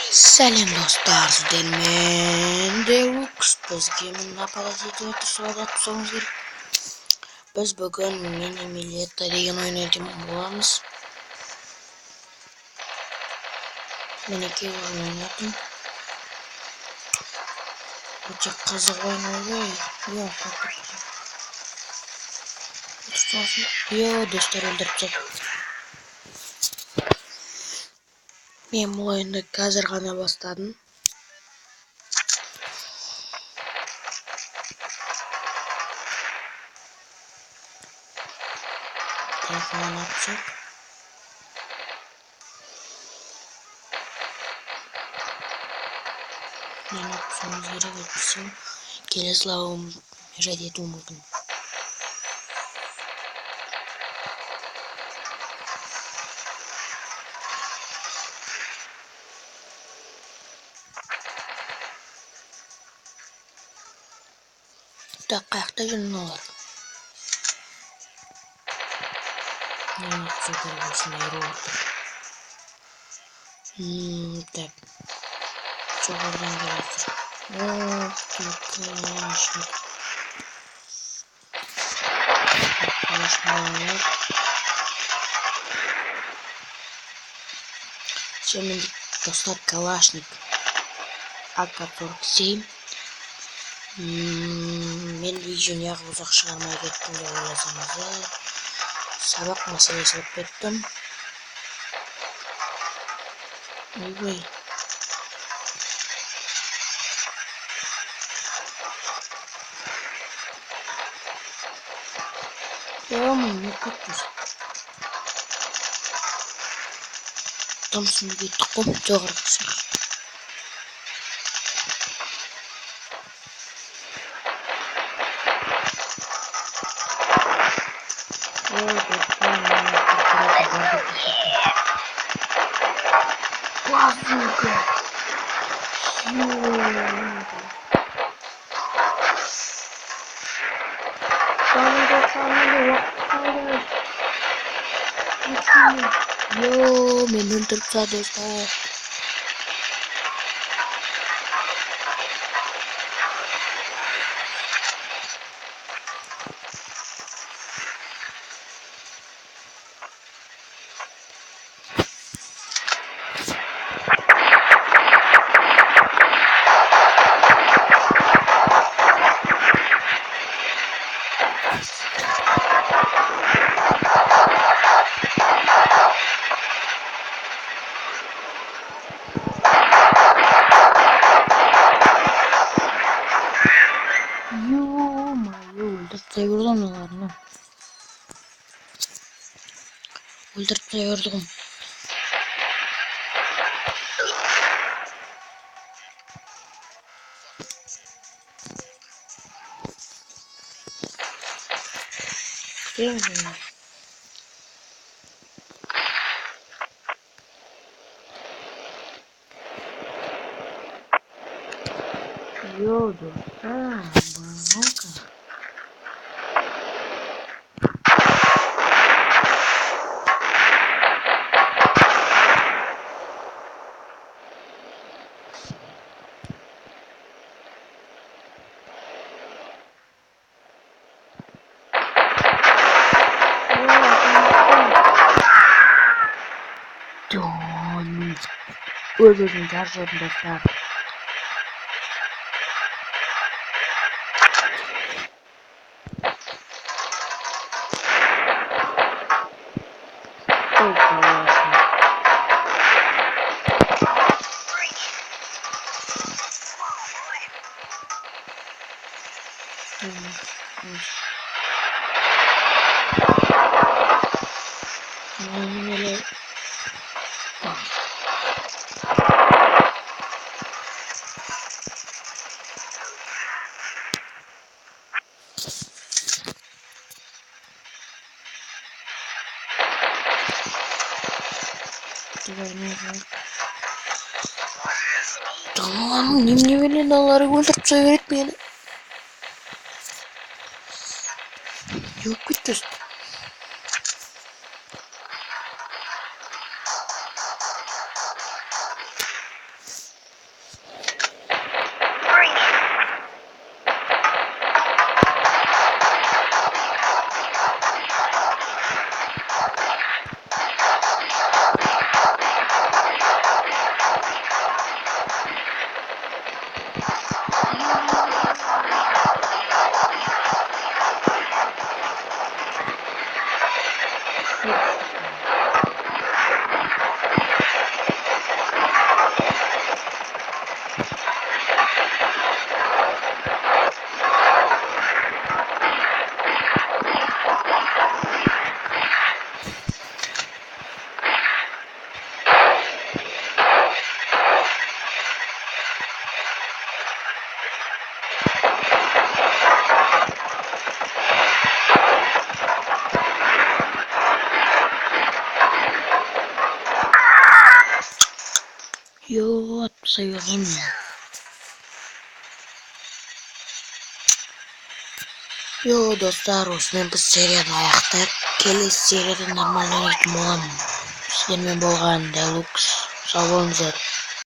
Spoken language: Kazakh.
Сәлем достар, сіздермен Derux. Бізге мына паразитті сұрадық соңыз керек. Біз бүгін Mini-Mileta деген ойын өтемін боламыз. Мінекей ойын ойнадым. Өте қызық ойын ойбай. Достар өлдіріп тұр. Мен бұл ойынды қазір ғана бастадым. Телефоннан атсақ. Мен атсаңыз керек өтпесем келесі лауым жайд етуі мүмкін. Так, қаяқта жүрін олар. Мен атса керек осында еру отыр. Так. Жоғардан келе жатыр. Калашник. Всем достар Калашник АК-47. Мен видеоны неғып ұзақ шығармай кеттім деп ойласаңыздар. Сабақ мәселесі болып кеттім. Ойбай. Не каттыз. Томсын кеттік қом жоғырық сақ. Базука. Мен өлтіріп тастады достар. Өлтіріп тайырдым. Йоду. Базука. Өзін жаржырын достар. Tamam, немене далары өлтіріп тастай береді мені. Yok кетті. atpasa yolun. Yo dostlar, osымен біз серияны аяқтайық. Келесі серияда нормальный ритм боламын. Сіздермен болған Deluxe. Сау болыңыздар.